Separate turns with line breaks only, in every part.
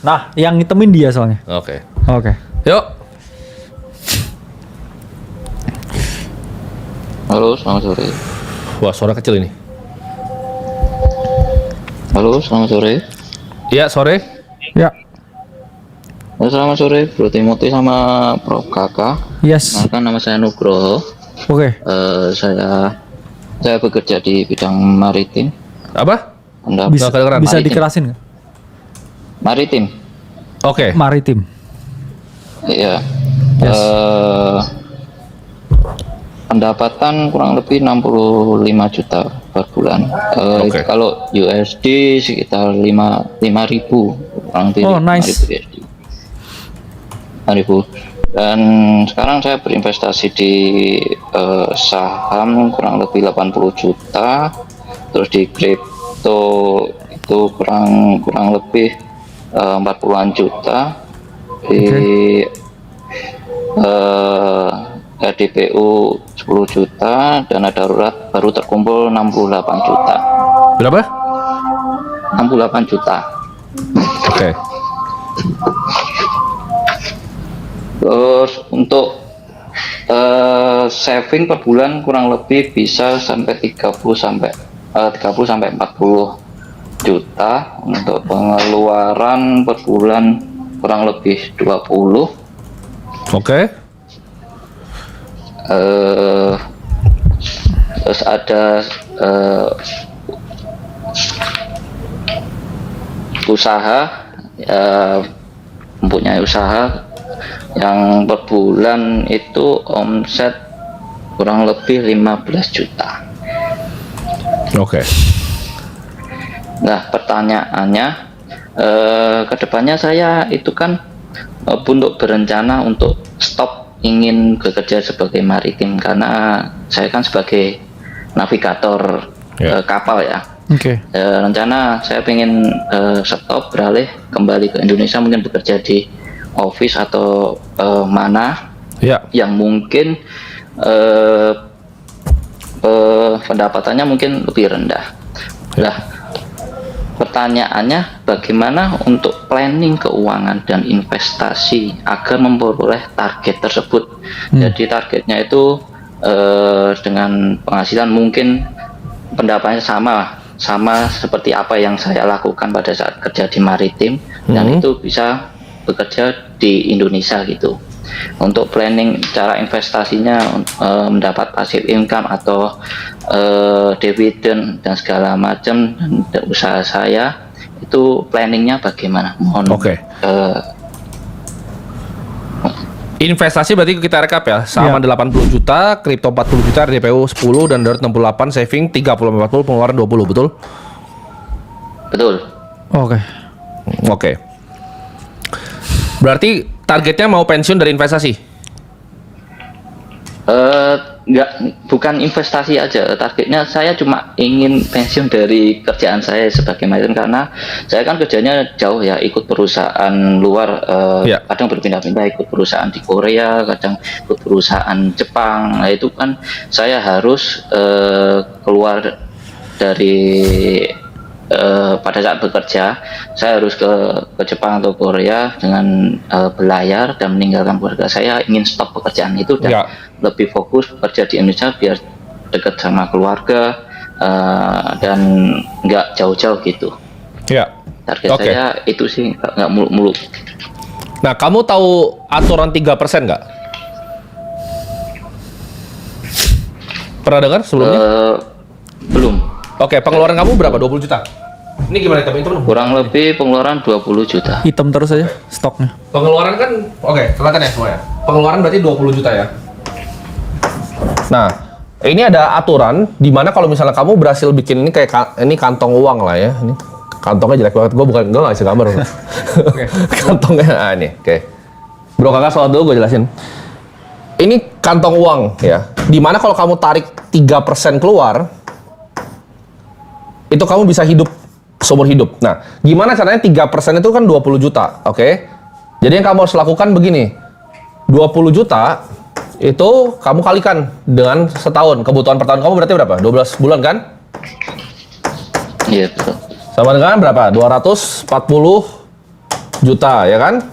Nah, yang ngitemin dia soalnya.
Oke.
Oke.
Yuk.
Halo, selamat sore.
Wah, suara kecil ini.
Halo, selamat sore.
Iya, sore.
Ya.
Halo, selamat sore, Bro Timothy sama Prof Kakak.
Yes.
Nah, nama saya Nugroho.
Oke.
Saya bekerja di bidang maritim.
Apa?
Bisa,
Nggak kedengeran.
bisa
Maritim.
dikerasin nggak?
Maritim.
Oke.
Maritim.
Iya.
Yes.
Pendapatan kurang lebih 65 juta per bulan.
Oke.
Kalau USD sekitar 5.000 kurang lebih.
Oh, nice.
5.000 USD. 5.000. Dan sekarang saya berinvestasi di saham kurang lebih 80 juta. Terus di kripto itu kurang lebih 40-an juta. Di RDPU 10 juta, dana darurat baru terkumpul 68 juta.
Berapa?
68 juta.
Oke.
Terus untuk saving per bulan kurang lebih bisa sampai 30 sampai 40 juta. Untuk pengeluaran per bulan kurang lebih 20.
Oke.
Terus ada usaha, mempunyai usaha yang per bulan itu omset kurang lebih 15 juta.
Oke.
Nah, pertanyaannya, kedepannya saya itu kan untuk berencana untuk stop ingin bekerja sebagai maritim karena saya kan sebagai navigator kapal ya.
Oke.
Rencana saya ingin stop, beralih kembali ke Indonesia, mungkin bekerja di office atau mana
Ya.
yang mungkin pendapatannya mungkin lebih rendah. Nah, pertanyaannya bagaimana untuk planning keuangan dan investasi agar memperoleh target tersebut. Jadi targetnya itu dengan penghasilan mungkin pendapatnya sama seperti apa yang saya lakukan pada saat kerja di maritim, dan itu bisa bekerja di Indonesia gitu. Untuk planning cara investasinya, mendapat passive income atau dividen dan segala macam, dan usaha saya itu planningnya bagaimana? Mohon.
Oke. Investasi berarti kita rekap ya. Saham
Ya.
80 juta, kripto 40 juta, RDPU 10 dan darurat 68, saving 30-40, pengeluaran 20, betul?
Betul.
Oke.
Oke. Berarti targetnya mau pensiun dari investasi?
Bukan investasi aja, targetnya saya cuma ingin pensiun dari kerjaan saya sebagai maritim, karena saya kan kerjanya jauh ya, ikut perusahaan luar,
Ya.
kadang berpindah-pindah, ikut perusahaan di Korea, kadang ikut perusahaan Jepang. Nah, itu kan saya harus keluar dari pada saat bekerja, saya harus ke Jepang atau Korea dengan berlayar dan meninggalkan keluarga. Saya ingin stop pekerjaan itu dan
Ya.
lebih fokus bekerja di Indonesia biar dekat sama keluarga dan nggak jauh-jauh gitu.
Ya.
Target
Oke.
saya itu sih, nggak muluk-muluk.
Nah, kamu tahu aturan 3% nggak? Pernah dengar sebelumnya?
Belum.
Oke, pengeluaran kamu berapa? 20 juta? Ini gimana hitung?
Kurang lebih pengeluaran 20 juta.
Hitam terus aja stoknya.
Pengeluaran kan, oke, kelihatan ya semuanya. Pengeluaran berarti 20 juta ya. Nah, ini ada aturan di mana kalau misalnya kamu berhasil bikin ini kayak ini kantong uang lah ya. Ini kantongnya jelek banget. Gue nggak bisa gambar. Kantongnya, ini, oke. Bro kakak soal dulu gue jelasin. Ini kantong uang ya. Di mana kalau kamu tarik 3% keluar, itu kamu bisa hidup seumur hidup. Nah, gimana caranya 3% itu kan 20 juta, oke? Jadi yang kamu harus lakukan begini. 20 juta itu kamu kalikan dengan setahun. Kebutuhan per tahun kamu berarti berapa? 12 bulan kan?
Iya, betul.
Sama dengan berapa? 240 juta, ya kan?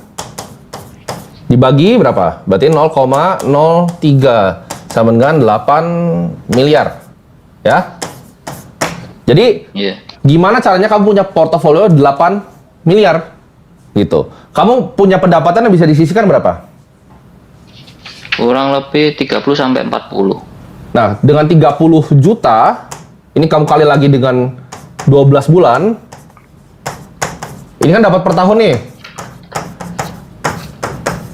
Dibagi berapa? Berarti 0,03 sama dengan 8 miliar. Ya. Jadi,
Iya.
gimana caranya kamu punya portofolio 8 miliar? Gitu. Kamu punya pendapatan yang bisa disisihkan berapa?
Kurang lebih 30 sampai 40.
Nah, dengan 30 juta, ini kamu kali lagi dengan 12 bulan, ini kan dapat per tahun nih.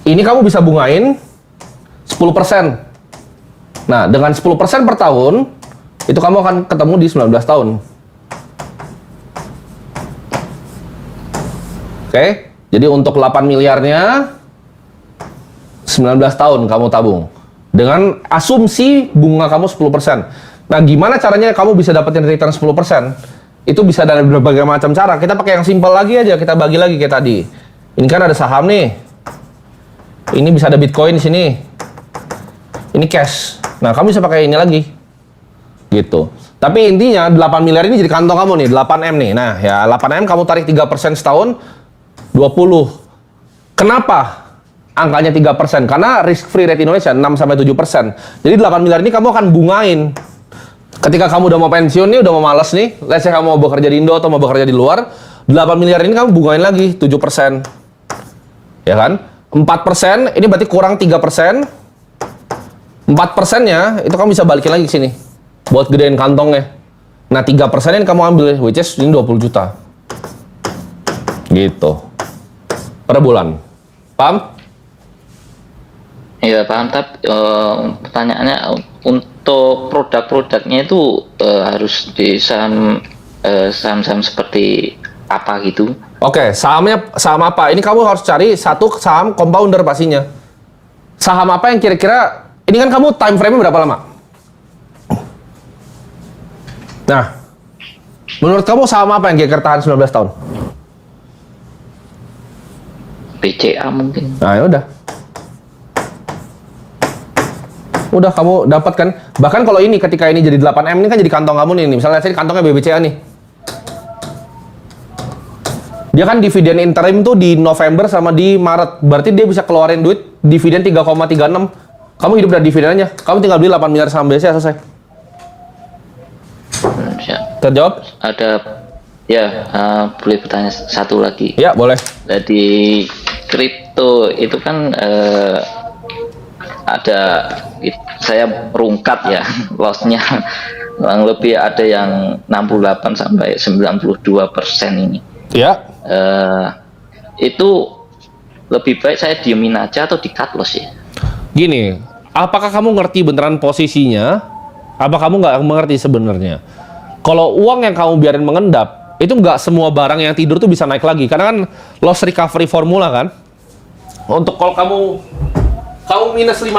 Ini kamu bisa bungain 10%. Nah, dengan 10% per tahun, itu kamu akan ketemu di 19 tahun. Oke? Jadi untuk 8 miliarnya, 19 tahun kamu tabung. Dengan asumsi bunga kamu 10%. Nah, gimana caranya kamu bisa dapetin return 10%? Itu bisa dari berbagai macam cara. Kita pakai yang simpel lagi aja, kita bagi lagi kayak tadi. Ini kan ada saham nih. Ini bisa ada Bitcoin di sini. Ini cash. Nah, kamu bisa pakai ini lagi. Gitu. Tapi intinya 8 miliar ini jadi kantong kamu nih, 8M nih. Nah, ya 8M kamu tarik 3% setahun, 20. Kenapa angkanya 3%? Karena risk free rate Indonesia 6-7%. Jadi 8 miliar ini kamu akan bungain. Ketika kamu udah mau pensiun nih, udah mau males nih, let's say kamu mau bekerja di Indo atau mau bekerja di luar, 8 miliar ini kamu bungain lagi 7%. Ya kan? 4%, ini berarti kurang 3%. 4%-nya itu kamu bisa balikin lagi ke sini buat gedein kantongnya. Nah, 3% ini kamu ambil, which is ini 20 juta. Gitu. Per bulan. Paham?
Iya paham, tapi pertanyaannya untuk produk-produknya itu harus di saham-saham seperti apa gitu?
Oke, sahamnya saham apa? Ini kamu harus cari satu saham compounder pastinya. Saham apa yang kira-kira, ini kan kamu time frame-nya berapa lama? Nah, menurut kamu saham apa yang kira-kira tahan 19 tahun?
BCA mungkin.
Nah, ya udah. Udah kamu dapat kan. Bahkan kalau ini ketika ini jadi 8M ini kan jadi kantong kamu nih. Misalnya saya kantongnya BBCA nih. Dia kan dividen interim tuh di November sama di Maret. Berarti dia bisa keluarin duit dividen 3,36. Kamu hidup dari dividennya. Kamu tinggal beli 8 miliar saham BCA selesai. Terjawab?
Ada ya, boleh bertanya satu lagi.
Ya, boleh.
Jadi kripto itu kan ada, saya rungkat ya, lossnya kurang lebih ada yang 68 sampai 92% ini.
Ya.
Itu lebih baik saya diemin aja atau di cut loss ya?
Gini, apakah kamu ngerti beneran posisinya? Apa kamu nggak mengerti sebenarnya? Kalau uang yang kamu biarin mengendap, itu nggak semua barang yang tidur tuh bisa naik lagi. Karena kan loss recovery formula kan. Untuk kalau kamu minus 50,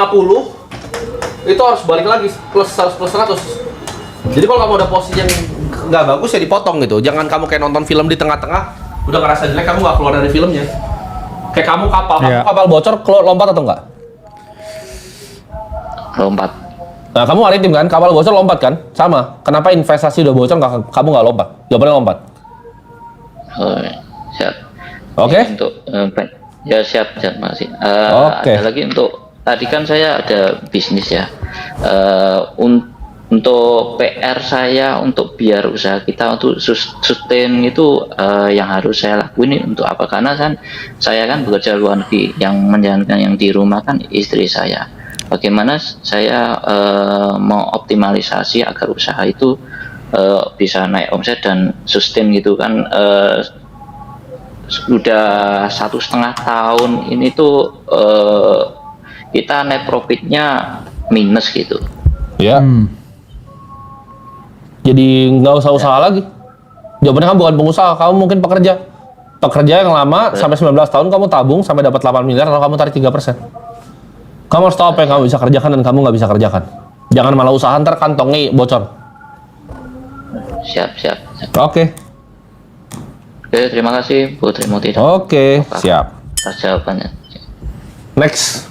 itu harus balik lagi plus 100 plus 100. Jadi kalau kamu ada posisi yang nggak bagus ya dipotong gitu. Jangan kamu kayak nonton film di tengah-tengah, udah ngerasa jelek, kamu nggak keluar dari filmnya. Kayak kamu kapal bocor, lompat atau enggak?
Lompat.
Nah, kamu maritim kan, kapal bocor lompat kan? Sama. Kenapa investasi udah bocor kamu nggak lompat? Jawabannya lompat.
Oh, siap.
Oke?
Untuk ya siap, makasih.
Oke.
Ada lagi untuk tadi kan saya ada bisnis ya. Untuk PR saya untuk biar usaha kita untuk sustain itu yang harus saya lakuin ini untuk apa? Karena kan saya kan bekerja luar negeri, yang menjalankan yang di rumah kan istri saya. Bagaimana saya mengoptimalisasi agar usaha itu bisa naik omset dan sustain gitu kan. Sudah 1,5 tahun ini tuh kita net profitnya minus gitu.
Ya. Jadi nggak usah usaha lagi. Jawabannya kamu bukan pengusaha, kamu mungkin pekerja. Pekerja yang lama sampai 19 tahun kamu tabung sampai dapat 8 miliar lalu kamu tarik 3%. Kamu harus tahu apa yang kamu bisa kerjakan dan kamu nggak bisa kerjakan. Jangan malah usaha ntar kantongnya bocor.
Siap.
Oke.
Oke, terima kasih Bu Trimoti.
Oke, siap.
Atas jawabannya.
Next.